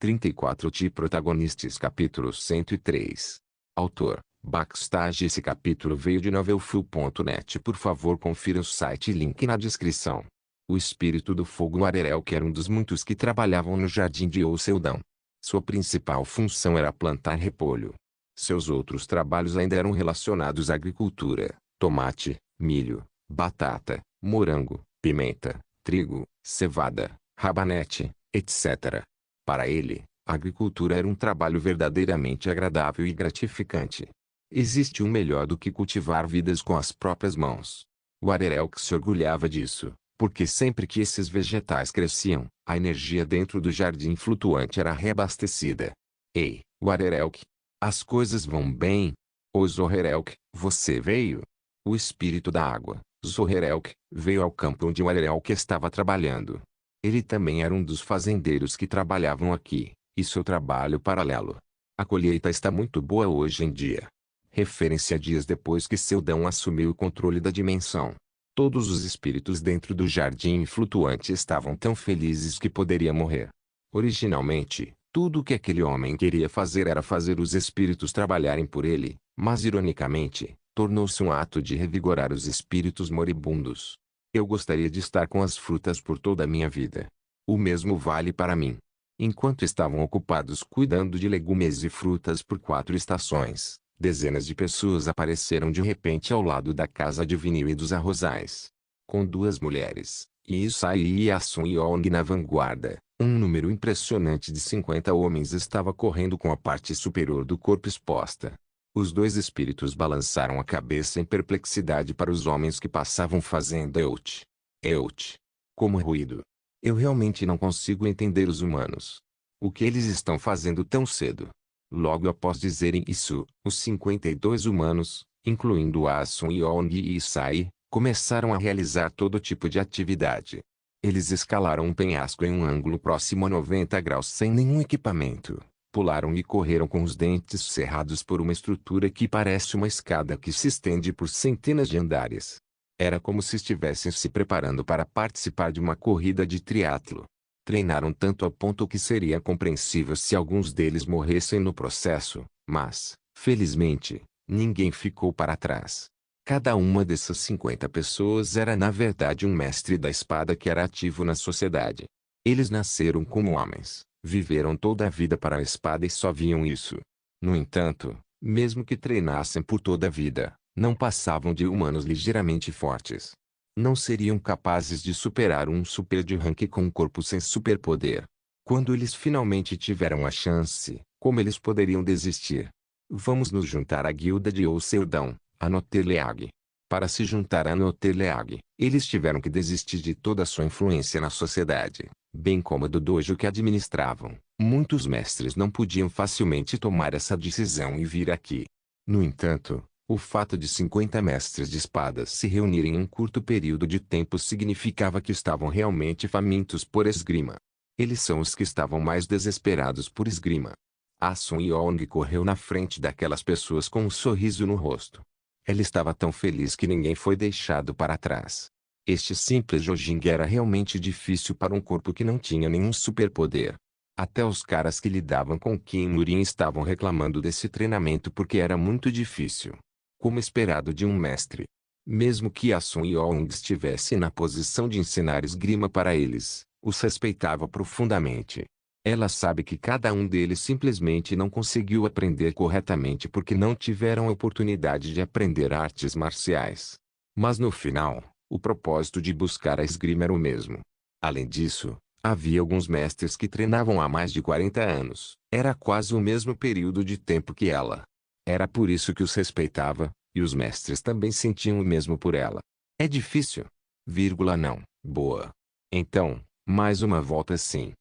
34 Protagonistas Capítulo 103 Autor, Backstage. Esse capítulo veio de novelfull.net. Por favor, confira o site e link na descrição. O espírito do fogo Arerelk era um dos muitos que trabalhavam no jardim de Oceldão. Sua principal função era plantar repolho. Seus outros trabalhos ainda eram relacionados à agricultura: tomate, milho, batata, morango, pimenta, trigo, cevada, rabanete, etc. Para ele, a agricultura era um trabalho verdadeiramente agradável e gratificante. Existe um melhor do que cultivar vidas com as próprias mãos. O Arerelk se orgulhava disso, porque sempre que esses vegetais cresciam, a energia dentro do jardim flutuante era reabastecida. Ei, Arerelk! As coisas vão bem? O Zoherelk, você veio? O espírito da água, Zoherelk, veio ao campo onde o Arerelk estava trabalhando. Ele também era um dos fazendeiros que trabalhavam aqui, e seu trabalho paralelo. A colheita está muito boa hoje em dia. Referência a dias depois que Seldão assumiu o controle da dimensão. Todos os espíritos dentro do jardim flutuante estavam tão felizes que poderia morrer. Originalmente, tudo o que aquele homem queria fazer era fazer os espíritos trabalharem por ele, mas ironicamente, tornou-se um ato de revigorar os espíritos moribundos. Eu gostaria de estar com as frutas por toda a minha vida. O mesmo vale para mim. Enquanto estavam ocupados cuidando de legumes e frutas por 4 estações, dezenas de pessoas apareceram de repente ao lado da casa de vinil e dos arrozais. Com 2 mulheres, Isai e Yasun Yong na vanguarda, um número impressionante de 50 homens estava correndo com a parte superior do corpo exposta. Os 2 espíritos balançaram a cabeça em perplexidade para os homens que passavam fazendo Eut. Como ruído. Eu realmente não consigo entender os humanos. O que eles estão fazendo tão cedo? Logo após dizerem isso, os 52 humanos, incluindo Asun Yong e Isai, começaram a realizar todo tipo de atividade. Eles escalaram um penhasco em um ângulo próximo a 90 graus sem nenhum equipamento. Pularam e correram com os dentes cerrados por uma estrutura que parece uma escada que se estende por centenas de andares. Era como se estivessem se preparando para participar de uma corrida de triatlo. Treinaram tanto a ponto que seria compreensível se alguns deles morressem no processo, mas, felizmente, ninguém ficou para trás. Cada uma dessas 50 pessoas era na verdade um mestre da espada que era ativo na sociedade. Eles nasceram como homens. Viveram toda a vida para a espada e só viam isso. No entanto, mesmo que treinassem por toda a vida, não passavam de humanos ligeiramente fortes. Não seriam capazes de superar um super de rank com um corpo sem superpoder. Quando eles finalmente tiveram a chance, como eles poderiam desistir? Vamos nos juntar à guilda de Oceldão, a Noteleag. Para se juntar a Noteleag, eles tiveram que desistir de toda a sua influência na sociedade, bem como do dojo que administravam. Muitos mestres não podiam facilmente tomar essa decisão e vir aqui. No entanto, o fato de 50 mestres de espadas se reunirem em um curto período de tempo significava que estavam realmente famintos por esgrima. Eles são os que estavam mais desesperados por esgrima. Asun Yong correu na frente daquelas pessoas com um sorriso no rosto. Ela estava tão feliz que ninguém foi deixado para trás. Este simples Jojing era realmente difícil para um corpo que não tinha nenhum superpoder. Até os caras que lidavam com Kim Murin estavam reclamando desse treinamento porque era muito difícil. Como esperado de um mestre. Mesmo que Asun Yong estivesse na posição de ensinar esgrima para eles, os respeitava profundamente. Ela sabe que cada um deles simplesmente não conseguiu aprender corretamente porque não tiveram a oportunidade de aprender artes marciais. Mas no final, o propósito de buscar a esgrima era o mesmo. Além disso, havia alguns mestres que treinavam há mais de 40 anos. Era quase o mesmo período de tempo que ela. Era por isso que os respeitava, e os mestres também sentiam o mesmo por ela. É difícil? Não. Boa. Então, mais uma volta sim.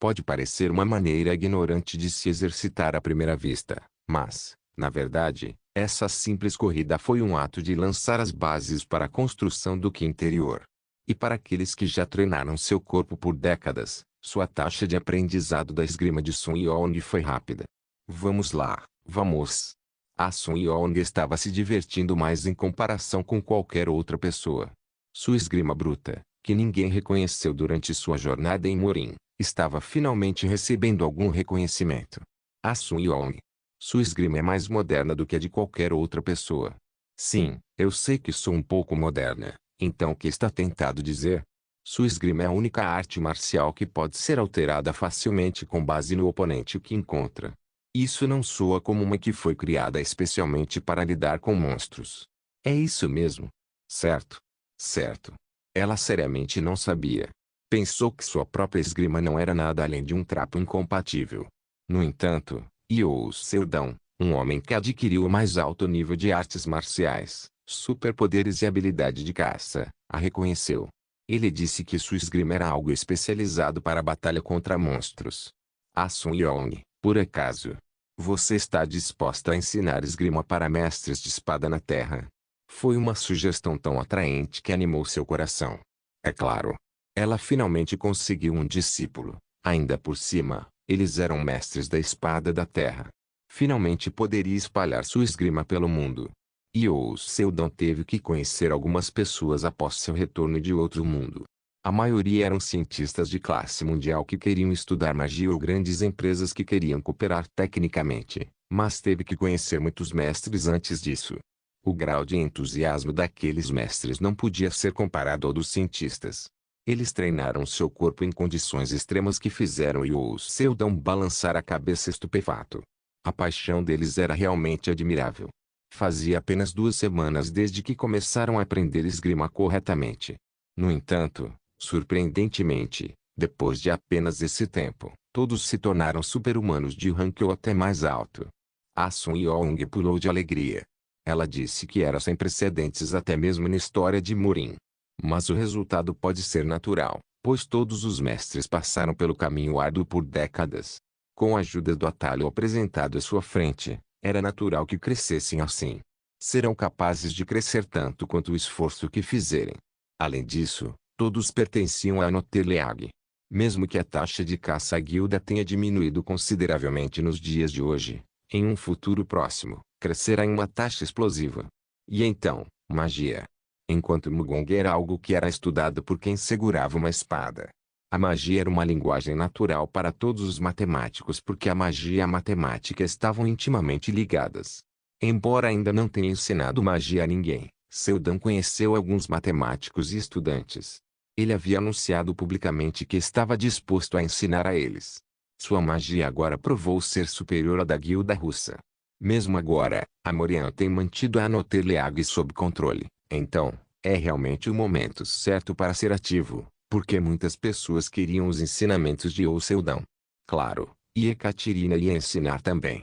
Pode parecer uma maneira ignorante de se exercitar à primeira vista, mas, na verdade, essa simples corrida foi um ato de lançar as bases para a construção do Ki interior. E para aqueles que já treinaram seu corpo por décadas, sua taxa de aprendizado da esgrima de Sun Yong foi rápida. Vamos lá, vamos. A Sun Yong estava se divertindo mais em comparação com qualquer outra pessoa. Sua esgrima bruta, que ninguém reconheceu durante sua jornada em Morin, Estava finalmente recebendo algum reconhecimento. Ah Sun-Yong. Sua esgrima é mais moderna do que a de qualquer outra pessoa. Sim, eu sei que sou um pouco moderna. Então o que está tentado dizer? Sua esgrima é a única arte marcial que pode ser alterada facilmente com base no oponente que encontra. Isso não soa como uma que foi criada especialmente para lidar com monstros. É isso mesmo. Certo. Certo. Ela seriamente não sabia. Pensou que sua própria esgrima não era nada além de um trapo incompatível. No entanto, Youou Seldon, um homem que adquiriu o mais alto nível de artes marciais, superpoderes e habilidade de caça, a reconheceu. Ele disse que sua esgrima era algo especializado para a batalha contra monstros. Ah Sun Yong, por acaso, você está disposta a ensinar esgrima para mestres de espada na Terra? Foi uma sugestão tão atraente que animou seu coração. É claro. Ela finalmente conseguiu um discípulo. Ainda por cima, eles eram mestres da espada da Terra. Finalmente poderia espalhar sua esgrima pelo mundo. Youou Seldon teve que conhecer algumas pessoas após seu retorno de outro mundo. A maioria eram cientistas de classe mundial que queriam estudar magia ou grandes empresas que queriam cooperar tecnicamente, mas teve que conhecer muitos mestres antes disso. O grau de entusiasmo daqueles mestres não podia ser comparado ao dos cientistas. Eles treinaram seu corpo em condições extremas que fizeram Youou Seldon balançar a cabeça estupefato. A paixão deles era realmente admirável. Fazia apenas 2 semanas desde que começaram a aprender esgrima corretamente. No entanto, surpreendentemente, depois de apenas esse tempo, todos se tornaram super-humanos de rank ou até mais alto. Ah Sun Yong pulou de alegria. Ela disse que era sem precedentes até mesmo na história de Murin. Mas o resultado pode ser natural, pois todos os mestres passaram pelo caminho árduo por décadas. Com a ajuda do atalho apresentado à sua frente, era natural que crescessem assim. Serão capazes de crescer tanto quanto o esforço que fizerem. Além disso, todos pertenciam a Noteleag. Mesmo que a taxa de caça à guilda tenha diminuído consideravelmente nos dias de hoje, em um futuro próximo, crescerá em uma taxa explosiva. E então, magia. Enquanto Mugong era algo que era estudado por quem segurava uma espada. A magia era uma linguagem natural para todos os matemáticos porque a magia e a matemática estavam intimamente ligadas. Embora ainda não tenha ensinado magia a ninguém, Seldon conheceu alguns matemáticos e estudantes. Ele havia anunciado publicamente que estava disposto a ensinar a eles. Sua magia agora provou ser superior à da guilda russa. Mesmo agora, a Morian tem mantido a Noteleag sob controle. Então, é realmente o momento certo para ser ativo, porque muitas pessoas queriam os ensinamentos de Youou Seldon. Claro, e Ekaterina ia ensinar também.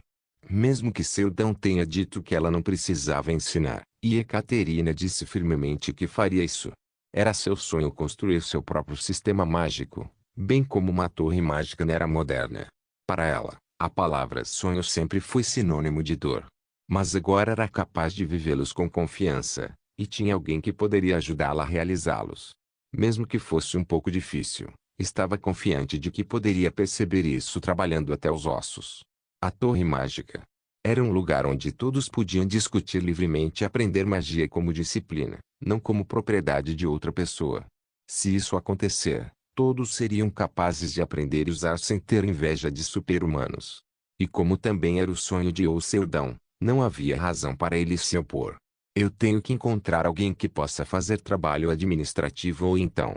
Mesmo que Seldon tenha dito que ela não precisava ensinar, e Ekaterina disse firmemente que faria isso. Era seu sonho construir seu próprio sistema mágico, bem como uma torre mágica na era moderna. Para ela, a palavra sonho sempre foi sinônimo de dor. Mas agora era capaz de vivê-los com confiança. E tinha alguém que poderia ajudá-la a realizá-los. Mesmo que fosse um pouco difícil, estava confiante de que poderia perceber isso trabalhando até os ossos. A Torre Mágica. Era um lugar onde todos podiam discutir livremente e aprender magia como disciplina, não como propriedade de outra pessoa. Se isso acontecer, todos seriam capazes de aprender e usar sem ter inveja de super-humanos. E como também era o sonho de Youou Seldon, não havia razão para ele se opor. Eu tenho que encontrar alguém que possa fazer trabalho administrativo ou então.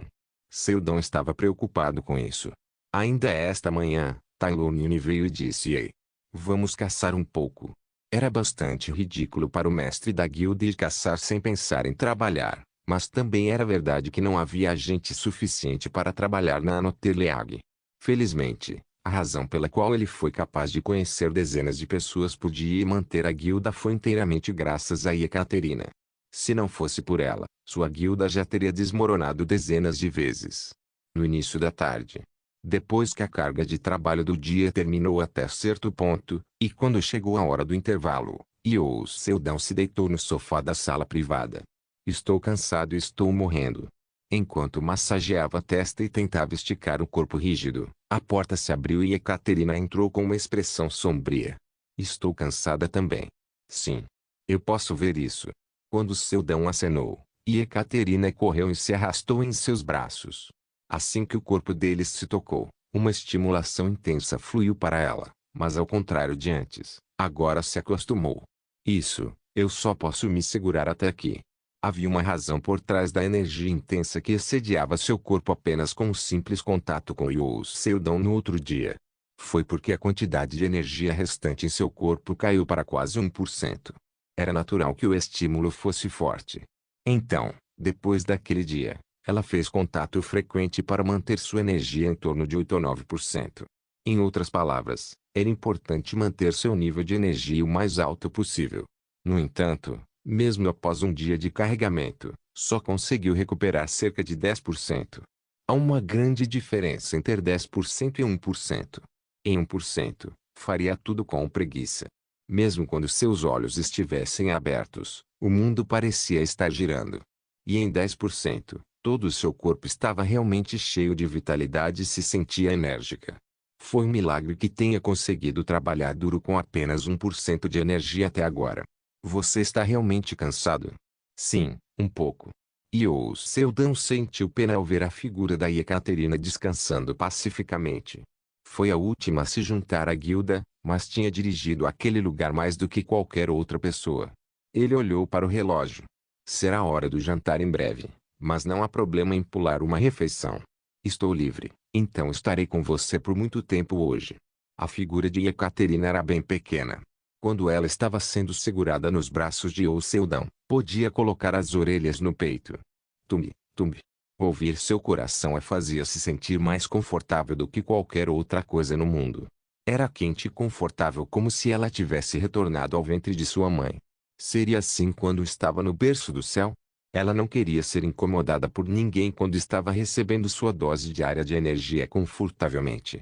Seldon estava preocupado com isso. Ainda esta manhã, Tai Lun veio e disse: Ei, vamos caçar um pouco. Era bastante ridículo para o mestre da guilda ir caçar sem pensar em trabalhar, mas também era verdade que não havia gente suficiente para trabalhar na Noteleag. Felizmente, a razão pela qual ele foi capaz de conhecer dezenas de pessoas por dia e manter a guilda foi inteiramente graças a Ekaterina. Se não fosse por ela, sua guilda já teria desmoronado dezenas de vezes. No início da tarde, depois que a carga de trabalho do dia terminou até certo ponto, e quando chegou a hora do intervalo, Youou Seldon se deitou no sofá da sala privada. Estou cansado e estou morrendo. Enquanto massageava a testa e tentava esticar o corpo rígido, a porta se abriu e Ekaterina entrou com uma expressão sombria. Estou cansada também. Sim. Eu posso ver isso. Quando Seldon acenou, e Ekaterina correu e se arrastou em seus braços. Assim que o corpo deles se tocou, Uma estimulação intensa fluiu para ela, mas ao contrário de antes, agora se acostumou. Isso, eu só posso me segurar até aqui. Havia uma razão por trás da energia intensa que assediava seu corpo apenas com um simples contato com Yō Seldon no outro dia. Foi porque a quantidade de energia restante em seu corpo caiu para quase 1%. Era natural que o estímulo fosse forte. Então, depois daquele dia, ela fez contato frequente para manter sua energia em torno de 8 ou 9%. Em outras palavras, era importante manter seu nível de energia o mais alto possível. No entanto, mesmo após um dia de carregamento, só conseguiu recuperar cerca de 10%. Há uma grande diferença entre 10% e 1%. Em 1%, faria tudo com preguiça. Mesmo quando seus olhos estivessem abertos, o mundo parecia estar girando. E em 10%, todo o seu corpo estava realmente cheio de vitalidade e se sentia enérgica. Foi um milagre que tenha conseguido trabalhar duro com apenas 1% de energia até agora. Você está realmente cansado? Sim, um pouco. Yō Seldon sentiu pena ao ver a figura da Ekaterina descansando pacificamente. Foi a última a se juntar à guilda, mas tinha dirigido aquele lugar mais do que qualquer outra pessoa. Ele olhou para o relógio. Será hora do jantar em breve, mas não há problema em pular uma refeição. Estou livre, então estarei com você por muito tempo hoje. A figura de Ekaterina era bem pequena. Quando ela estava sendo segurada nos braços de Yō Seldon, podia colocar as orelhas no peito. Tumbi, tumbi. Ouvir seu coração a fazia se sentir mais confortável do que qualquer outra coisa no mundo. Era quente e confortável como se ela tivesse retornado ao ventre de sua mãe. Seria assim quando estava no berço do céu? Ela não queria ser incomodada por ninguém quando estava recebendo sua dose diária de energia confortavelmente.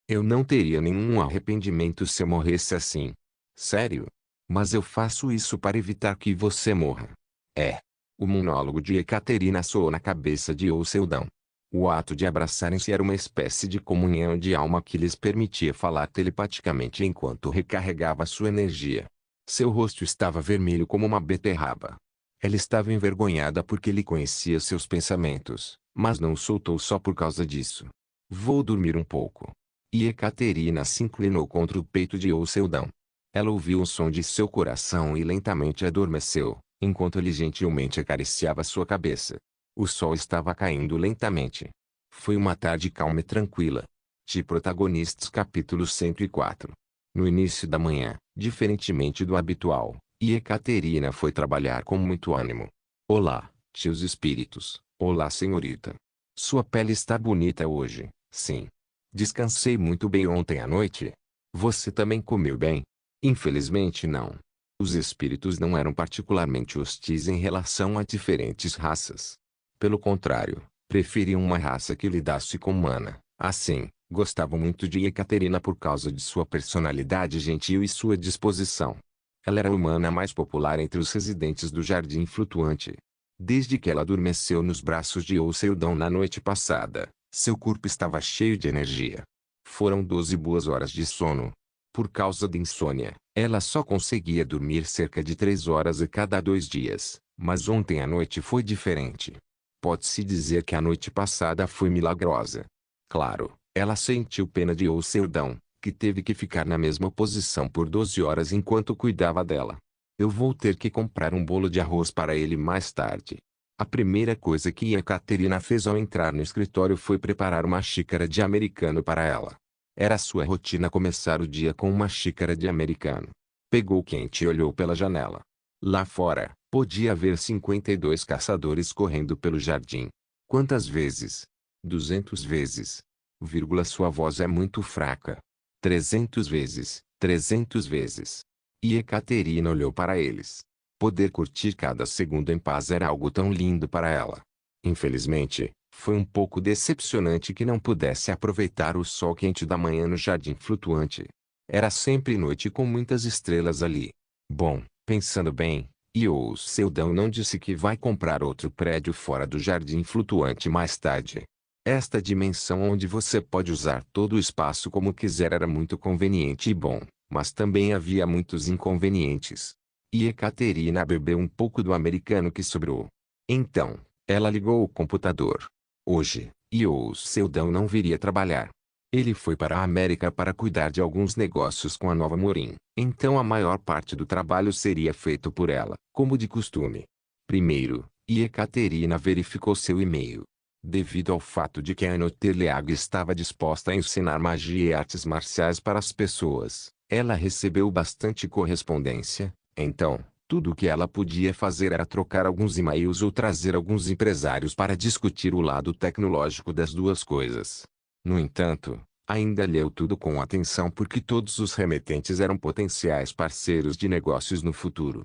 Eu não teria nenhum arrependimento se eu morresse assim. Sério? Mas eu faço isso para evitar que você morra. É. O monólogo de Ekaterina soou na cabeça de Yō Seldon. O ato de abraçarem-se era uma espécie de comunhão de alma que lhes permitia falar telepaticamente enquanto recarregava sua energia. Seu rosto estava vermelho como uma beterraba. Ela estava envergonhada porque ele conhecia seus pensamentos, mas não o soltou só por causa disso. Vou dormir um pouco. E Ekaterina se inclinou contra o peito de Yō Seldon. Ela ouviu o som de seu coração e lentamente adormeceu, enquanto ele gentilmente acariciava sua cabeça. O sol estava caindo lentamente. Foi uma tarde calma e tranquila. De Protagonistas capítulo 104. No início da manhã, diferentemente do habitual, Ekaterina foi trabalhar com muito ânimo. Olá, tios espíritos. Olá, senhorita. Sua pele está bonita hoje, sim. Descansei muito bem ontem à noite. Você também comeu bem? Infelizmente não. Os espíritos não eram particularmente hostis em relação a diferentes raças. Pelo contrário, preferiam uma raça que lidasse com humana. Assim, gostavam muito de Ekaterina por causa de sua personalidade gentil e sua disposição. Ela era a humana mais popular entre os residentes do Jardim Flutuante. Desde que ela adormeceu nos braços de Yō Seldon na noite passada, seu corpo estava cheio de energia. Foram 12 boas horas de sono. Por causa de insônia, ela só conseguia dormir cerca de 3 horas a cada 2 dias, mas ontem à noite foi diferente. Pode-se dizer que a noite passada foi milagrosa. Claro, ela sentiu pena de Yō Seldon, que teve que ficar na mesma posição por 12 horas enquanto cuidava dela. Eu vou ter que comprar um bolo de arroz para ele mais tarde. A primeira coisa que Ekaterina fez ao entrar no escritório foi preparar uma xícara de americano para ela. Era sua rotina começar o dia com uma xícara de americano. Pegou o quente e olhou pela janela. Lá fora, podia ver 52 caçadores correndo pelo jardim. Quantas vezes? 200 vezes. Sua voz é muito fraca. 300 vezes, 300 vezes. E Ekaterina olhou para eles. Poder curtir cada segundo em paz era algo tão lindo para ela. Infelizmente, foi um pouco decepcionante que não pudesse aproveitar o sol quente da manhã no jardim flutuante. Era sempre noite com muitas estrelas ali. Bom, pensando bem, Yō Seldon não disse que vai comprar outro prédio fora do jardim flutuante mais tarde. Esta dimensão onde você pode usar todo o espaço como quiser era muito conveniente e bom, mas também havia muitos inconvenientes. E Ekaterina bebeu um pouco do americano que sobrou. Então, ela ligou o computador. Hoje, E o Seldon não viria trabalhar. Ele foi para a América para cuidar de alguns negócios com a nova Maureen. Então a maior parte do trabalho seria feito por ela, como de costume. Primeiro, Ekaterina verificou seu e-mail. Devido ao fato de que a Anoterleag estava disposta a ensinar magia e artes marciais para as pessoas, ela recebeu bastante correspondência. Então, tudo o que ela podia fazer era trocar alguns e-mails ou trazer alguns empresários para discutir o lado tecnológico das duas coisas. No entanto, ainda leu tudo com atenção porque todos os remetentes eram potenciais parceiros de negócios no futuro.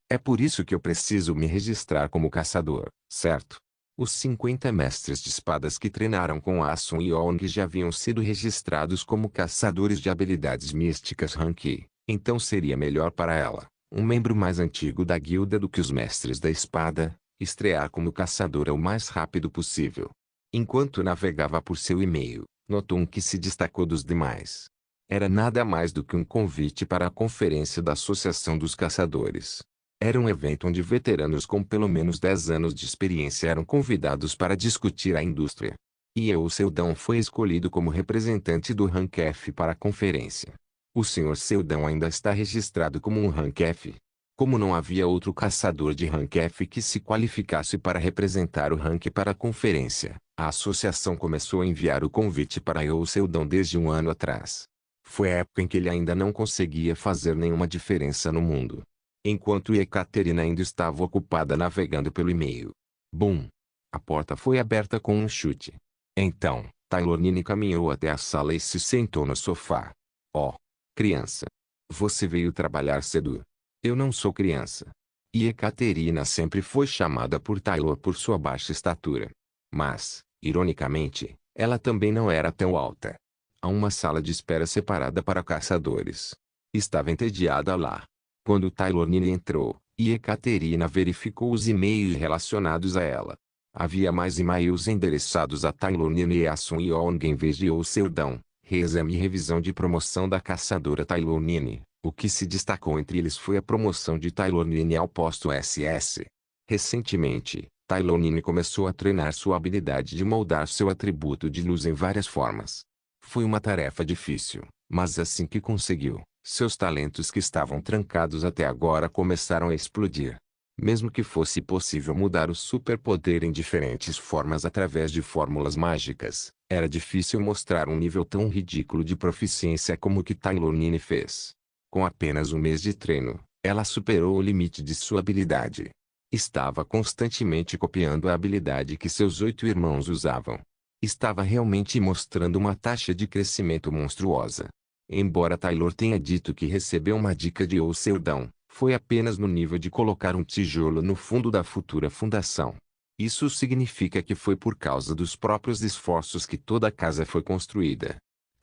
É por isso que eu preciso me registrar como caçador, certo? Os 50 mestres de espadas que treinaram com Asun e Ong já haviam sido registrados como caçadores de habilidades místicas Rank, então seria melhor para ela, um membro mais antigo da guilda do que os mestres da espada, estrear como caçadora o mais rápido possível. Enquanto navegava por seu e-mail, notou um que se destacou dos demais. Era nada mais do que um convite para a conferência da Associação dos Caçadores. Era um evento onde veteranos com pelo menos 10 anos de experiência eram convidados para discutir a indústria. E o Seldon foi escolhido como representante do Rank F para a conferência. O Sr. Seldon ainda está registrado como um Rank F. Como não havia outro caçador de Rank F que se qualificasse para representar o Rank para a conferência, a associação começou a enviar o convite para o Seldon desde um ano atrás. Foi a época em que ele ainda não conseguia fazer nenhuma diferença no mundo. Enquanto Ekaterina ainda estava ocupada navegando pelo e-mail. Bum! A porta foi aberta com um chute. Então, Taylornine caminhou até a sala e se sentou no sofá. Oh, criança! Você veio trabalhar cedo. Eu não sou criança. E Ekaterina sempre foi chamada por Taylor por sua baixa estatura. Mas, ironicamente, ela também não era tão alta. Há uma sala de espera separada para caçadores. Estava entediada lá. Quando Taylornine entrou, Ekaterina verificou os e-mails relacionados a ela. Havia mais e-mails endereçados a Taylornine e a Sun Yong em vez de o Seldon. Reexame e revisão de promoção da caçadora Taylornine. O que se destacou entre eles foi a promoção de Taylornine ao posto SS. Recentemente, Taylornine começou a treinar sua habilidade de moldar seu atributo de luz em várias formas. Foi uma tarefa difícil, mas assim que conseguiu, seus talentos que estavam trancados até agora começaram a explodir. Mesmo que fosse possível mudar o superpoder em diferentes formas através de fórmulas mágicas, era difícil mostrar um nível tão ridículo de proficiência como o que Taylornine fez. Com apenas um mês de treino, ela superou o limite de sua habilidade. Estava constantemente copiando a habilidade que seus 8 irmãos usavam. Estava realmente mostrando uma taxa de crescimento monstruosa. Embora Taylor tenha dito que recebeu uma dica de O Seldon, foi apenas no nível de colocar um tijolo no fundo da futura fundação. Isso significa que foi por causa dos próprios esforços que toda a casa foi construída.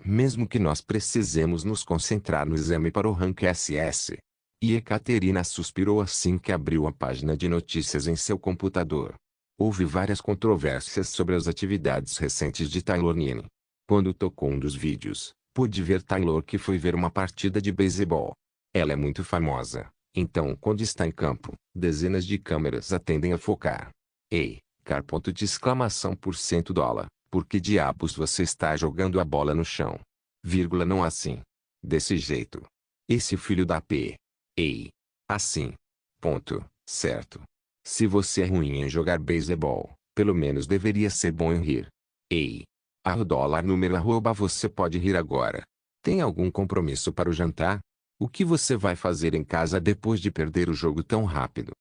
Mesmo que nós precisemos nos concentrar no exame para o Rank SS. E Ekaterina suspirou assim que abriu a página de notícias em seu computador. Houve várias controvérsias sobre as atividades recentes de Taylornine. Quando tocou um dos vídeos, pude ver Taylor que foi ver uma partida de beisebol. Ela é muito famosa, então quando está em campo, dezenas de câmeras a tendem a focar. Ei, car. $. Por que diabos você está jogando a bola no chão? Vírgula não assim. Desse jeito. Esse filho da P. Ei. Assim. Ponto. Certo. Se você é ruim em jogar beisebol, pelo menos deveria ser bom em rir. Ei. $, número @ você pode rir agora. Tem algum compromisso para o jantar? O que você vai fazer em casa depois de perder o jogo tão rápido?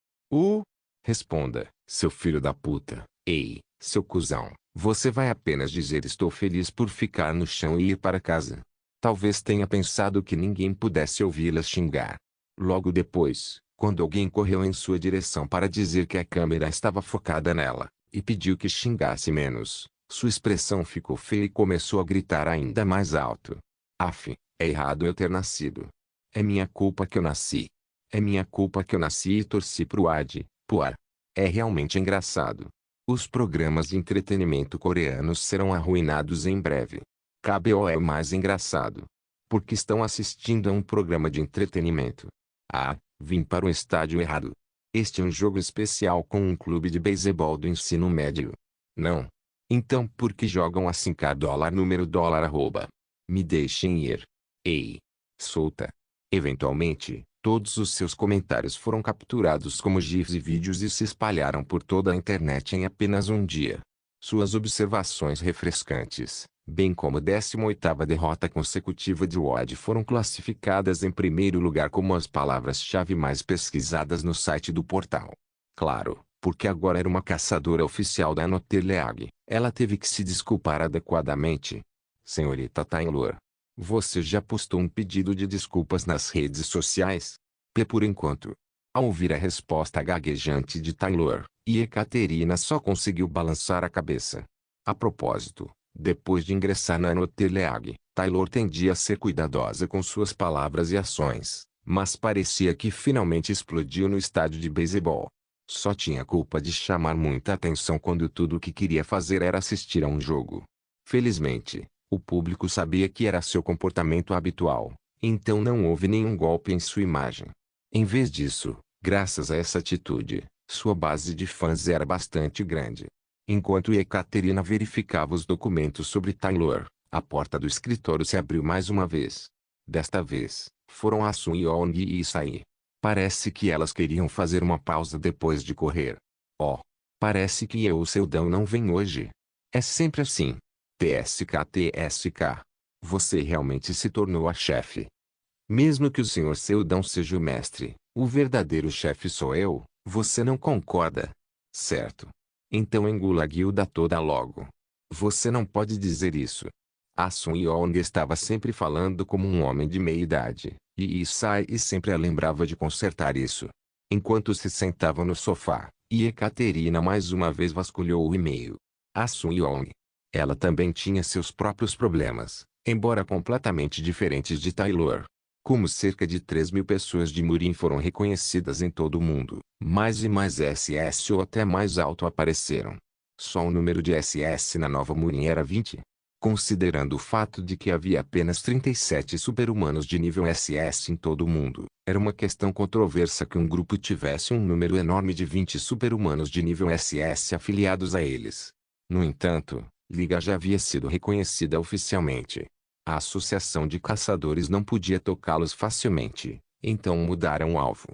Responda, seu filho da puta. Ei, seu cuzão. Você vai apenas dizer estou feliz por ficar no chão e ir para casa. Talvez tenha pensado que ninguém pudesse ouvi-la xingar. Logo depois, quando alguém correu em sua direção para dizer que a câmera estava focada nela, e pediu que xingasse menos, sua expressão ficou feia e começou a gritar ainda mais alto. Af, é errado eu ter nascido. É minha culpa que eu nasci. É minha culpa que eu nasci e torci pro Ad, Poar. É realmente engraçado. Os programas de entretenimento coreanos serão arruinados em breve. KBO é o mais engraçado. Porque estão assistindo a um programa de entretenimento. Vim para o estádio errado. Este é um jogo especial com um clube de beisebol do ensino médio. Não. Então por que jogam assim k dólar número dólar arroba? Me deixem ir. Ei. Solta. Eventualmente, todos os seus comentários foram capturados como GIFs e vídeos e se espalharam por toda a internet em apenas um dia. Suas observações refrescantes, bem como a 18ª derrota consecutiva de Wade foram classificadas em primeiro lugar como as palavras-chave mais pesquisadas no site do portal. Claro, porque agora era uma caçadora oficial da Notteleag, ela teve que se desculpar adequadamente. Senhorita Taylor, você já postou um pedido de desculpas nas redes sociais? Por enquanto. Ao ouvir a resposta gaguejante de Taylor, Ekaterina só conseguiu balançar a cabeça. A propósito, depois de ingressar na Notteleag, Taylor tendia a ser cuidadosa com suas palavras e ações, mas parecia que finalmente explodiu no estádio de beisebol. Só tinha culpa de chamar muita atenção quando tudo o que queria fazer era assistir a um jogo. Felizmente, o público sabia que era seu comportamento habitual, então não houve nenhum golpe em sua imagem. Em vez disso, graças a essa atitude, sua base de fãs era bastante grande. Enquanto Ekaterina verificava os documentos sobre Taylor, a porta do escritório se abriu mais uma vez. Desta vez, foram a Sun Young e Isai. Parece que elas queriam fazer uma pausa depois de correr. Oh, parece que o Seldão não vem hoje. É sempre assim. TSK. Você realmente se tornou a chefe. Mesmo que o Sr. Seldão seja o mestre, o verdadeiro chefe sou eu, você não concorda? Certo. Então engula a guilda toda logo. Você não pode dizer isso. A Sun Young estava sempre falando como um homem de meia idade, e Isai sempre a lembrava de consertar isso. Enquanto se sentava no sofá, Ekaterina mais uma vez vasculhou o e-mail. A Sun Young. Ela também tinha seus próprios problemas, embora completamente diferentes de Taylor. Como cerca de 3.000 pessoas de Murim foram reconhecidas em todo o mundo, mais e mais SS ou até mais alto apareceram. Só o número de SS na Nova Murim era 20. Considerando o fato de que havia apenas 37 super-humanos de nível SS em todo o mundo, era uma questão controversa que um grupo tivesse um número enorme de 20 super-humanos de nível SS afiliados a eles. No entanto, Liga já havia sido reconhecida oficialmente. A associação de caçadores não podia tocá-los facilmente, então mudaram o alvo.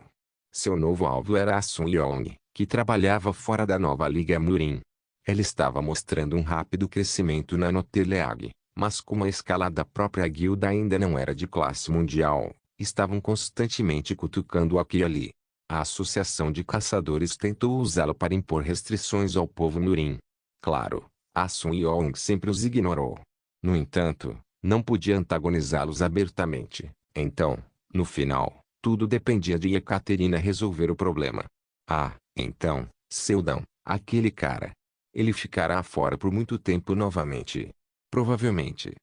Seu novo alvo era a Sun Young, que trabalhava fora da nova Liga Murim. Ela estava mostrando um rápido crescimento na Notteleag, mas como a escala da própria guilda ainda não era de classe mundial, estavam constantemente cutucando aqui e ali. A associação de caçadores tentou usá-lo para impor restrições ao povo Murim. Claro, a Sun Young sempre os ignorou. No entanto, não podia antagonizá-los abertamente. Então, no final, tudo dependia de Ekaterina resolver o problema. Ah, então, Seldão, aquele cara. Ele ficará fora por muito tempo novamente. Provavelmente.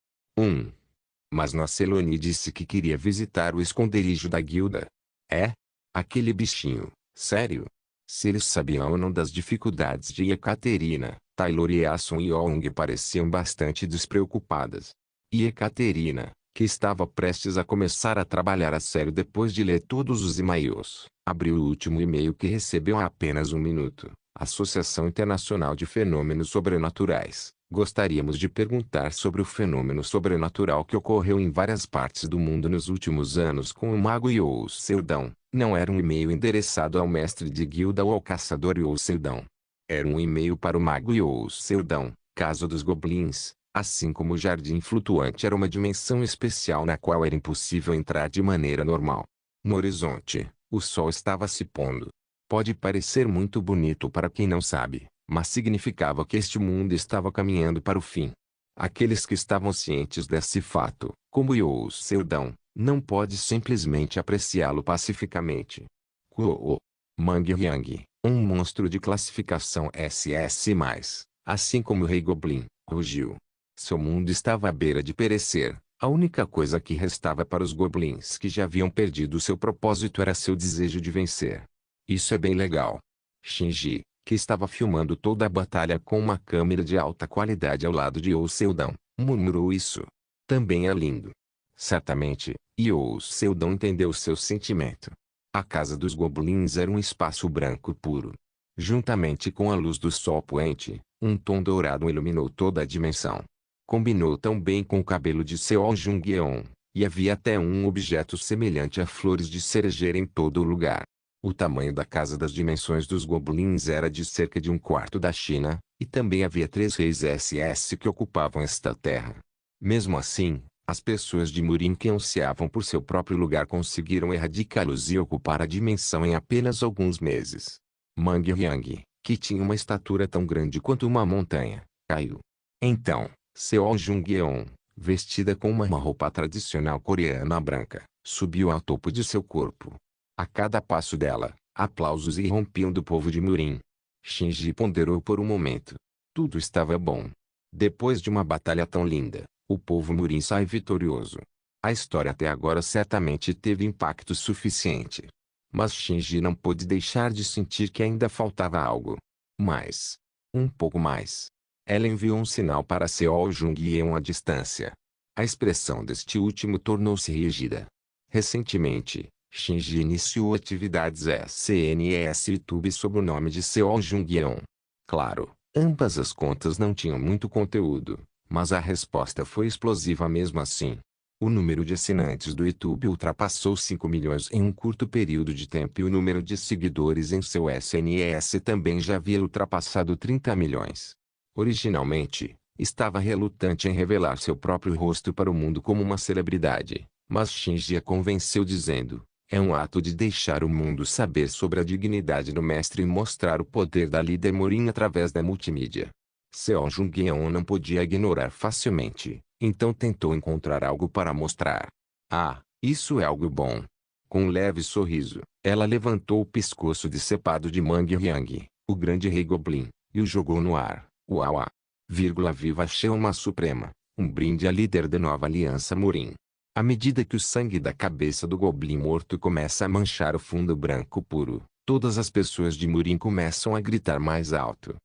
Mas Nocelone disse que queria visitar o esconderijo da guilda. É? Aquele bichinho, sério? Se eles sabiam ou não das dificuldades de Ekaterina, Taylor e a Sun Young pareciam bastante despreocupadas. E Ekaterina, que estava prestes a começar a trabalhar a sério depois de ler todos os e-mails, abriu o último e-mail que recebeu há apenas um minuto. Associação Internacional de Fenômenos Sobrenaturais. Gostaríamos de perguntar sobre o fenômeno sobrenatural que ocorreu em várias partes do mundo nos últimos anos com o mago Yous Seldão. Não era um e-mail endereçado ao mestre de guilda ou ao caçador Yous Seldão. Era um e-mail para o mago Yous Seldão, Casa dos Goblins. Assim como o Jardim Flutuante era uma dimensão especial na qual era impossível entrar de maneira normal. No horizonte, o sol estava se pondo. Pode parecer muito bonito para quem não sabe, mas significava que este mundo estava caminhando para o fim. Aqueles que estavam cientes desse fato, como Yous Seldão, não pode simplesmente apreciá-lo pacificamente. Kuo. Mang Yang, um monstro de classificação SS+, assim como o Rei Goblin, rugiu. Seu mundo estava à beira de perecer. A única coisa que restava para os goblins que já haviam perdido seu propósito era seu desejo de vencer. Isso é bem legal. Shinji, que estava filmando toda a batalha com uma câmera de alta qualidade ao lado de Yous Seldão, murmurou isso. Também é lindo. Certamente, Yous Seldão entendeu seu sentimento. A casa dos goblins era um espaço branco puro. Juntamente com a luz do sol poente, Um tom dourado iluminou toda a dimensão. Combinou tão bem com o cabelo de Seo Jung-yeon, e havia até um objeto semelhante a flores de cerejeira em todo o lugar. O tamanho da casa das dimensões dos goblins era de cerca de um quarto da China, e também havia 3 reis SS que ocupavam esta terra. Mesmo assim, as pessoas de Murin que ansiavam por seu próprio lugar conseguiram erradicá-los e ocupar a dimensão em apenas alguns meses. Mang Hyang, que tinha uma estatura tão grande quanto uma montanha, caiu. Então, Seo Jung-yeon, vestida com uma roupa tradicional coreana branca, subiu ao topo de seu corpo. A cada passo dela, aplausos irrompiam do povo de Murin. Shinji ponderou por um momento. Tudo estava bom. Depois de uma batalha tão linda, o povo Murin sai vitorioso. A história até agora certamente teve impacto suficiente. Mas Shinji não pôde deixar de sentir que ainda faltava algo. Mais. Um pouco mais. Ela enviou um sinal para Seo Jung-yeon à distância. A expressão deste último tornou-se rígida. Recentemente, Shinji iniciou atividades SNS YouTube sob o nome de Seo Jung-yeon. Claro, ambas as contas não tinham muito conteúdo, mas a resposta foi explosiva mesmo assim. O número de assinantes do YouTube ultrapassou 5 milhões em um curto período de tempo e o número de seguidores em seu SNS também já havia ultrapassado 30 milhões. Originalmente, estava relutante em revelar seu próprio rosto para o mundo como uma celebridade, mas Shinji a convenceu dizendo: é um ato de deixar o mundo saber sobre a dignidade do mestre e mostrar o poder da líder Murin através da multimídia. Seo Jung-yeon não podia ignorar facilmente, então tentou encontrar algo para mostrar. Ah, isso é algo bom. Com um leve sorriso, ela levantou o pescoço decepado de Mang Hyang, o grande rei Goblin, e o jogou no ar. Uau! Viva Sheoma Suprema, um brinde à líder da nova aliança Murin. À medida que o sangue da cabeça do Goblin morto começa a manchar o fundo branco puro, todas as pessoas de Murin começam a gritar mais alto.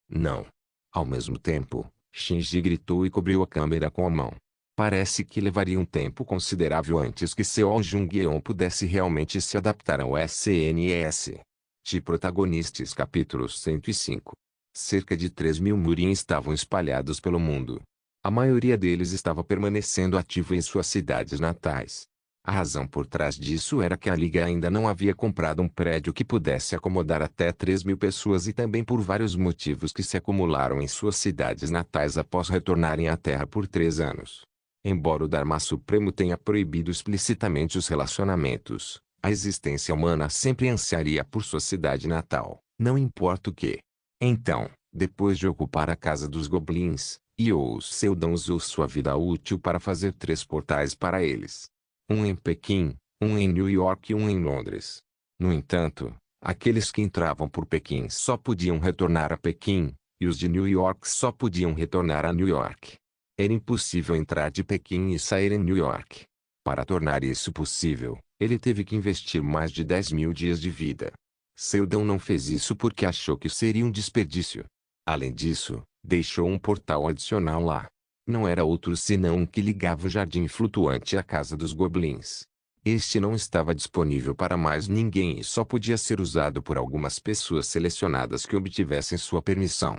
Não. Ao mesmo tempo, Shinji gritou e cobriu a câmera com a mão. Parece que levaria um tempo considerável antes que Seo Jung-yeon pudesse realmente se adaptar ao SNS. Protagonistas capítulo 105. Cerca de 3.000 Murin estavam espalhados pelo mundo. A maioria deles estava permanecendo ativo em suas cidades natais. A razão por trás disso era que a Liga ainda não havia comprado um prédio que pudesse acomodar até 3.000 pessoas e também por vários motivos que se acumularam em suas cidades natais após retornarem à Terra por 3 anos. Embora o Dharma Supremo tenha proibido explicitamente os relacionamentos, a existência humana sempre ansiaria por sua cidade natal, não importa o que. Então, depois de ocupar a casa dos Goblins, Yeo Seldon usou sua vida útil para fazer 3 portais para eles. Um em Pequim, um em New York e um em Londres. No entanto, aqueles que entravam por Pequim só podiam retornar a Pequim, e os de New York só podiam retornar a New York. Era impossível entrar de Pequim e sair em New York. Para tornar isso possível, ele teve que investir mais de 10.000 dias de vida. Seldon não fez isso porque achou que seria um desperdício. Além disso, deixou um portal adicional lá. Não era outro senão um que ligava o jardim flutuante à casa dos Goblins. Este não estava disponível para mais ninguém e só podia ser usado por algumas pessoas selecionadas que obtivessem sua permissão.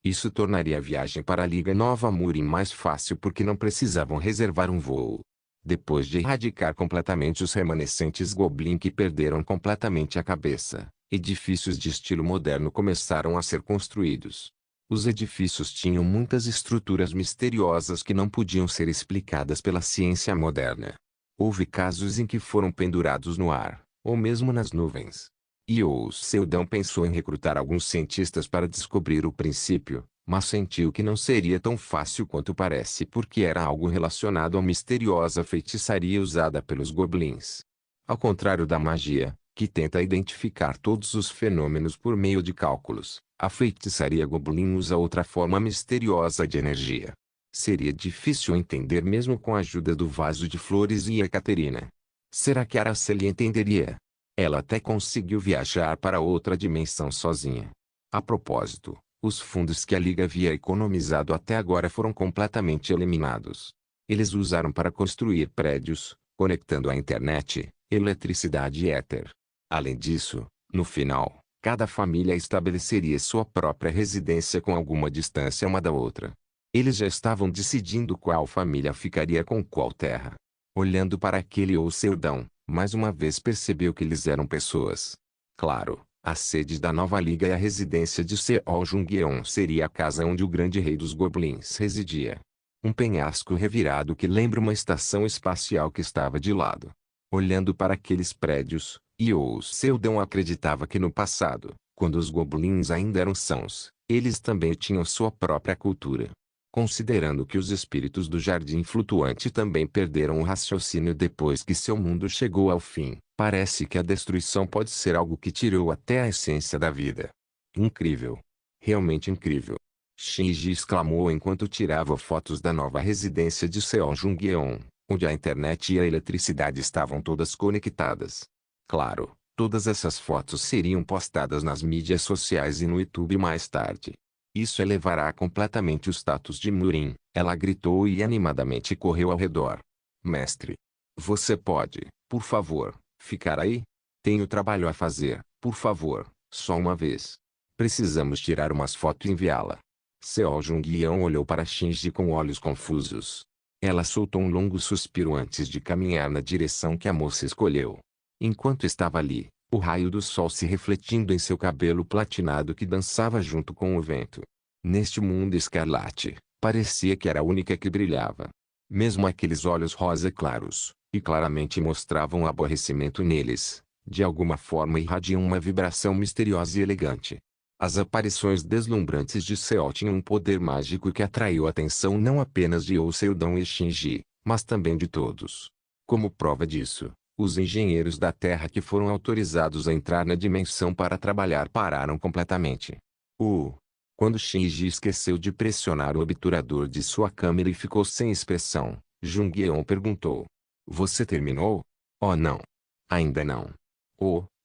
Isso tornaria a viagem para a Liga Nova Murin mais fácil porque não precisavam reservar um voo. Depois de erradicar completamente os remanescentes Goblin que perderam completamente a cabeça, edifícios de estilo moderno começaram a ser construídos. Os edifícios tinham muitas estruturas misteriosas que não podiam ser explicadas pela ciência moderna. Houve casos em que foram pendurados no ar, ou mesmo nas nuvens. Yeo Seldon pensou em recrutar alguns cientistas para descobrir o princípio, mas sentiu que não seria tão fácil quanto parece porque era algo relacionado à misteriosa feitiçaria usada pelos Goblins. Ao contrário da magia, que tenta identificar todos os fenômenos por meio de cálculos, a feitiçaria Goblin usa outra forma misteriosa de energia. Seria difícil entender mesmo com a ajuda do vaso de flores e Ekaterina. Será que Araceli entenderia? Ela até conseguiu viajar para outra dimensão sozinha. A propósito, os fundos que a Liga havia economizado até agora foram completamente eliminados. Eles usaram para construir prédios, conectando a internet, eletricidade e éter. Além disso, no final, Cada família estabeleceria sua própria residência com alguma distância uma da outra. Eles já estavam decidindo qual família ficaria com qual terra. Olhando para aquele Seldão, mais uma vez percebeu que eles eram pessoas. Claro, a sede da nova liga e a residência de Seo Jung-yeon seria a casa onde o grande rei dos goblins residia. Um penhasco revirado que lembra uma estação espacial que estava de lado. Olhando para aqueles prédios, Seldão acreditava que no passado, quando os goblins ainda eram sãos, eles também tinham sua própria cultura. Considerando que os espíritos do Jardim Flutuante também perderam o raciocínio depois que seu mundo chegou ao fim, parece que a destruição pode ser algo que tirou até a essência da vida. Incrível. Realmente incrível. Shinji exclamou enquanto tirava fotos da nova residência de Seo Jung-yeon, onde a internet e a eletricidade estavam todas conectadas. Claro, todas essas fotos seriam postadas nas mídias sociais e no YouTube mais tarde. Isso elevará completamente o status de Murin, ela gritou e animadamente correu ao redor. Mestre, você pode, por favor, ficar aí? Tenho trabalho a fazer, por favor, só uma vez. Precisamos tirar umas fotos e enviá-la. Seo Jung-yeon olhou para Shinji com olhos confusos. Ela soltou um longo suspiro antes de caminhar na direção que a moça escolheu. Enquanto estava ali, o raio do sol se refletindo em seu cabelo platinado que dançava junto com o vento. Neste mundo escarlate, parecia que era a única que brilhava. Mesmo aqueles olhos rosa claros, e claramente mostravam aborrecimento neles, de alguma forma irradiam uma vibração misteriosa e elegante. As aparições deslumbrantes de Seo tinham um poder mágico que atraiu a atenção não apenas de Seldão e Shinji, mas também de todos. Como prova disso, os engenheiros da Terra que foram autorizados a entrar na dimensão para trabalhar pararam completamente. Quando Shinji esqueceu de pressionar o obturador de sua câmera e ficou sem expressão, Jung-yeon perguntou. Você terminou? Oh não. Ainda não.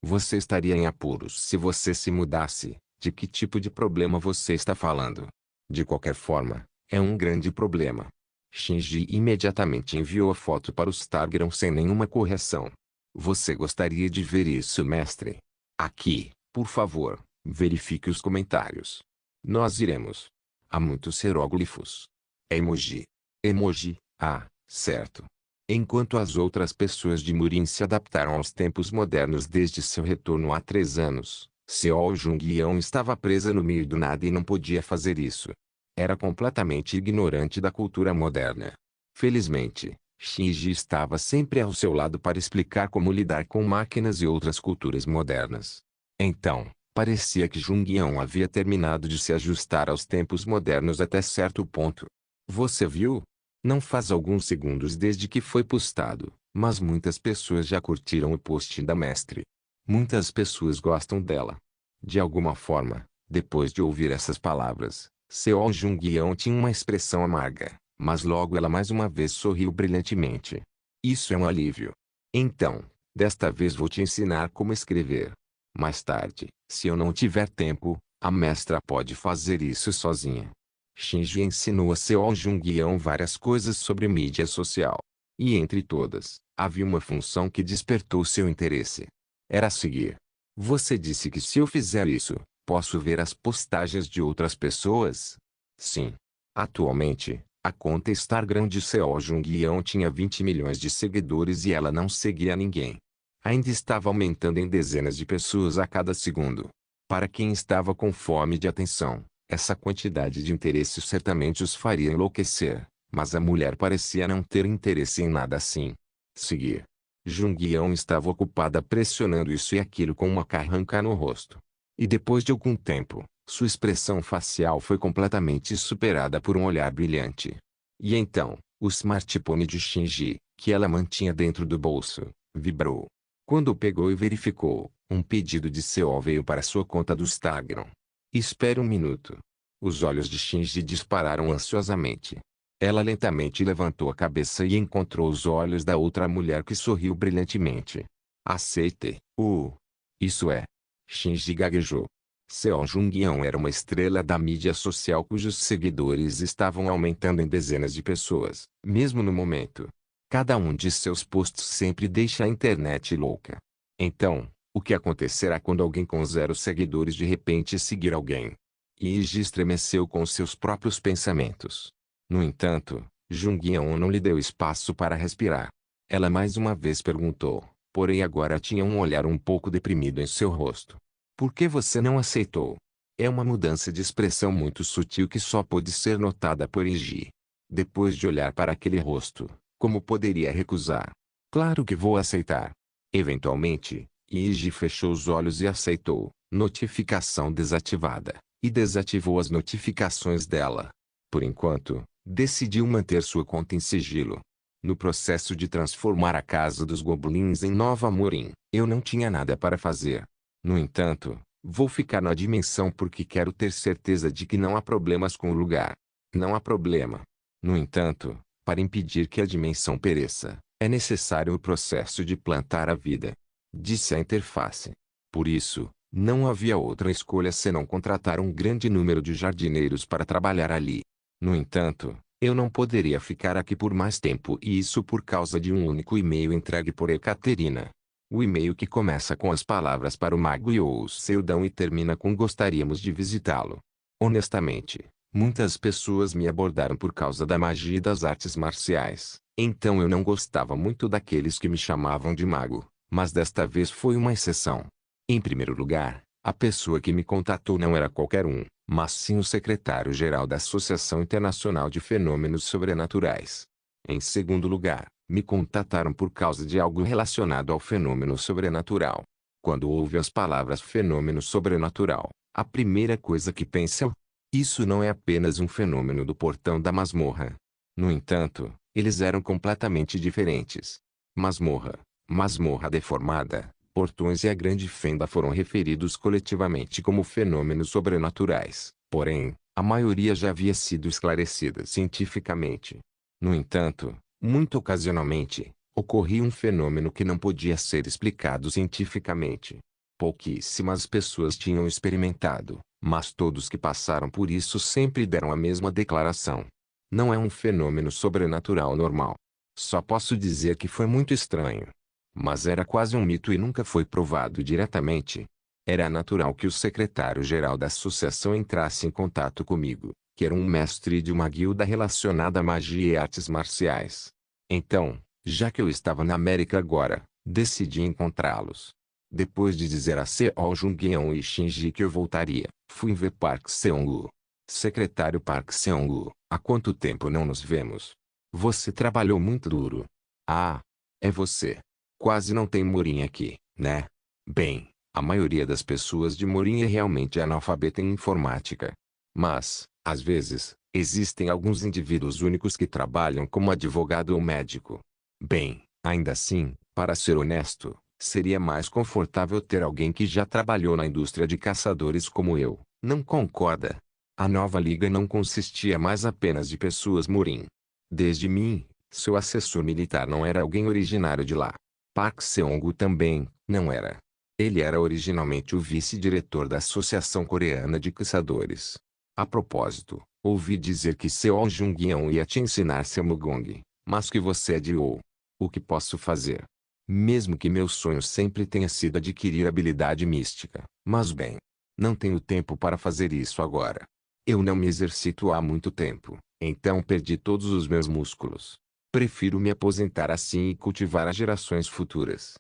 Você estaria em apuros se você se mudasse. De que tipo de problema você está falando? De qualquer forma, é um grande problema. Shinji imediatamente enviou a foto para o Stargram sem nenhuma correção. Você gostaria de ver isso, mestre? Aqui, por favor, verifique os comentários. Nós iremos. Há muitos hieróglifos. Emoji. Certo. Enquanto as outras pessoas de Murin se adaptaram aos tempos modernos desde seu retorno há 3 anos, Seo Jung-yeon estava presa no meio do nada e não podia fazer isso. Era completamente ignorante da cultura moderna. Felizmente, Shinji estava sempre ao seu lado para explicar como lidar com máquinas e outras culturas modernas. Então, parecia que Jung-yeon havia terminado de se ajustar aos tempos modernos até certo ponto. Você viu? Não faz alguns segundos desde que foi postado, mas muitas pessoas já curtiram o post da mestre. Muitas pessoas gostam dela. De alguma forma, depois de ouvir essas palavras, Seo Jung-yeon tinha uma expressão amarga, mas logo ela mais uma vez sorriu brilhantemente. Isso é um alívio. Então, desta vez vou te ensinar como escrever. Mais tarde, se eu não tiver tempo, a mestra pode fazer isso sozinha. Shinji ensinou a Seo Jung-yeon várias coisas sobre mídia social. E entre todas, havia uma função que despertou seu interesse. Era seguir. Você disse que se eu fizer isso, posso ver as postagens de outras pessoas? Sim. Atualmente, a conta Instagram de Seo Jung-yeon tinha 20 milhões de seguidores e ela não seguia ninguém. Ainda estava aumentando em dezenas de pessoas a cada segundo. Para quem estava com fome de atenção, essa quantidade de interesse certamente os faria enlouquecer, mas a mulher parecia não ter interesse em nada assim. Seguir. Jung-yeon estava ocupada pressionando isso e aquilo com uma carranca no rosto. E depois de algum tempo, sua expressão facial foi completamente superada por um olhar brilhante. E então, o smartphone de Shinji, que ela mantinha dentro do bolso, vibrou. Quando o pegou e verificou, um pedido de Seo veio para sua conta do Instagram. Espere um minuto. Os olhos de Shinji dispararam ansiosamente. Ela lentamente levantou a cabeça e encontrou os olhos da outra mulher que sorriu brilhantemente. Aceite. Isso é. Shinji gaguejou. Seo Jung-yeon era uma estrela da mídia social cujos seguidores estavam aumentando em dezenas de pessoas, mesmo no momento. Cada um de seus posts sempre deixa a internet louca. Então, O que acontecerá quando alguém com 0 seguidores de repente seguir alguém? Yi estremeceu com seus próprios pensamentos. No entanto, Jung-yeon não lhe deu espaço para respirar. Ela mais uma vez perguntou, porém agora tinha um olhar um pouco deprimido em seu rosto. Por que você não aceitou? É uma mudança de expressão muito sutil que só pôde ser notada por Yi. Depois de olhar para aquele rosto, como poderia recusar? Claro que vou aceitar. Eventualmente, Yi fechou os olhos e aceitou, notificação desativada, e desativou as notificações dela. Por enquanto, decidiu manter sua conta em sigilo. No processo de transformar a casa dos Goblins em Nova Morin, eu não tinha nada para fazer. No entanto, vou ficar na dimensão porque quero ter certeza de que não há problemas com o lugar. Não há problema. No entanto, para impedir que a dimensão pereça, é necessário o processo de plantar a vida, disse a interface. Por isso, não havia outra escolha senão contratar um grande número de jardineiros para trabalhar ali. No entanto, eu não poderia ficar aqui por mais tempo e isso por causa de um único e-mail entregue por Ekaterina. O e-mail que começa com as palavras para o Mago Yous Seldão e termina com gostaríamos de visitá-lo. Honestamente, muitas pessoas me abordaram por causa da magia e das artes marciais, então eu não gostava muito daqueles que me chamavam de mago, mas desta vez foi uma exceção. Em primeiro lugar, a pessoa que me contatou não era qualquer um, mas sim o secretário-geral da Associação Internacional de Fenômenos Sobrenaturais. Em segundo lugar, me contataram por causa de algo relacionado ao fenômeno sobrenatural. Quando ouve as palavras fenômeno sobrenatural, a primeira coisa que pensa é: isso não é apenas um fenômeno do portão da masmorra. No entanto, eles eram completamente diferentes. Masmorra deformada, portões e a grande fenda foram referidos coletivamente como fenômenos sobrenaturais, porém, a maioria já havia sido esclarecida cientificamente. No entanto, muito ocasionalmente, ocorria um fenômeno que não podia ser explicado cientificamente. Pouquíssimas pessoas tinham experimentado, mas todos que passaram por isso sempre deram a mesma declaração. Não é um fenômeno sobrenatural normal. Só posso dizer que foi muito estranho. Mas era quase um mito e nunca foi provado diretamente. Era natural que o secretário-geral da associação entrasse em contato comigo, que era um mestre de uma guilda relacionada à magia e artes marciais. Então, já que eu estava na América agora, decidi encontrá-los. Depois de dizer a Seo Jung-yeon e Shinji que eu voltaria, fui ver Park Seong-woo. Secretário Park Seong-woo, há quanto tempo não nos vemos? Você trabalhou muito duro. Ah, é você. Quase não tem Morin aqui, né? Bem, a maioria das pessoas de Morin é realmente analfabeta em informática. Mas, às vezes, existem alguns indivíduos únicos que trabalham como advogado ou médico. Bem, ainda assim, para ser honesto, seria mais confortável ter alguém que já trabalhou na indústria de caçadores como eu, não concorda? A nova liga não consistia mais apenas de pessoas Morin. Desde mim, seu assessor militar não era alguém originário de lá. Park Seong-woo também, não era. Ele era originalmente o vice-diretor da Associação Coreana de Caçadores. A propósito, ouvi dizer que Seo Jung-yeon ia te ensinar seu Mugong, mas que você adiou. O que posso fazer? Mesmo que meu sonho sempre tenha sido adquirir habilidade mística, mas bem, não tenho tempo para fazer isso agora. Eu não me exercito há muito tempo, então perdi todos os meus músculos. Prefiro me aposentar assim e cultivar as gerações futuras.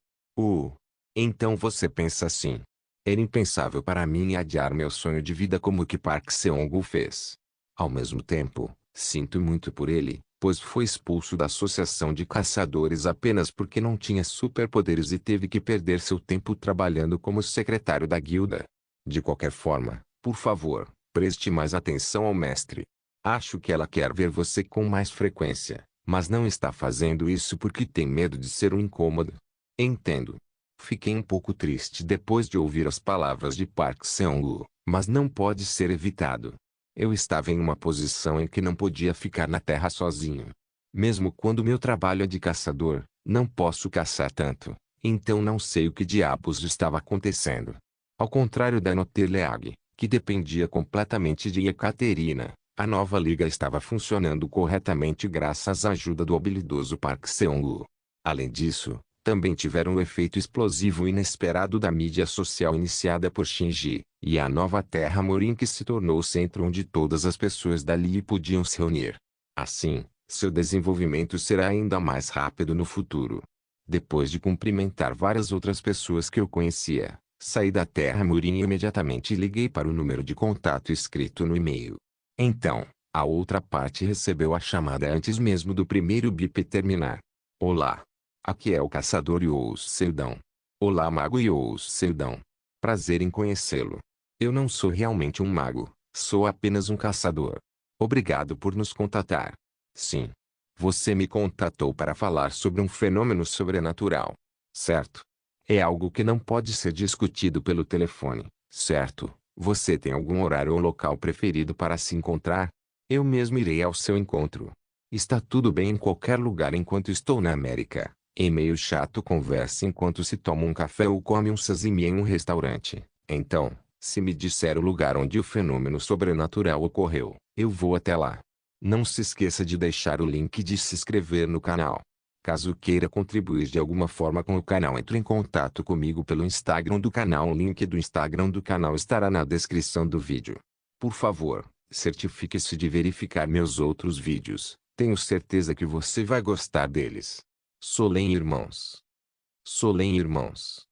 Então você pensa assim. Era impensável para mim adiar meu sonho de vida como o que Park Seong-woo fez. Ao mesmo tempo, sinto muito por ele, pois foi expulso da associação de caçadores apenas porque não tinha superpoderes e teve que perder seu tempo trabalhando como secretário da guilda. De qualquer forma, por favor, preste mais atenção ao mestre. Acho que ela quer ver você com mais frequência, mas não está fazendo isso porque tem medo de ser um incômodo. Entendo. Fiquei um pouco triste depois de ouvir as palavras de Park Seong-woo, mas não pode ser evitado. Eu estava em uma posição em que não podia ficar na terra sozinho. Mesmo quando meu trabalho é de caçador, não posso caçar tanto, então não sei o que diabos estava acontecendo. Ao contrário da Noterleag, que dependia completamente de Ekaterina, a nova liga estava funcionando corretamente graças à ajuda do habilidoso Park Seong-woo. Além disso, Também tiveram o efeito explosivo inesperado da mídia social iniciada por Shinji, e a nova Terra Morin que se tornou o centro onde todas as pessoas dali podiam se reunir. Assim, seu desenvolvimento será ainda mais rápido no futuro. Depois de cumprimentar várias outras pessoas que eu conhecia, saí da Terra Morin e imediatamente liguei para o número de contato escrito no e-mail. Então, a outra parte recebeu a chamada antes mesmo do primeiro bip terminar. Olá. Aqui é o caçador Yous Seldon. Olá, mago Yous Seldon. Prazer em conhecê-lo. Eu não sou realmente um mago, sou apenas um caçador. Obrigado por nos contatar. Sim. Você me contatou para falar sobre um fenômeno sobrenatural. Certo? É algo que não pode ser discutido pelo telefone, certo? Você tem algum horário ou local preferido para se encontrar? Eu mesmo irei ao seu encontro. Está tudo bem em qualquer lugar enquanto estou na América. E-mail chato conversa enquanto se toma um café ou come um sashimi em um restaurante. Então, se me disser o lugar onde o fenômeno sobrenatural ocorreu, eu vou até lá. Não se esqueça de deixar o link de se inscrever no canal. Caso queira contribuir de alguma forma com o canal, entre em contato comigo pelo Instagram do canal. O link do Instagram do canal estará na descrição do vídeo. Por favor, certifique-se de verificar meus outros vídeos. Tenho certeza que você vai gostar deles. Solem irmãos. Solem irmãos.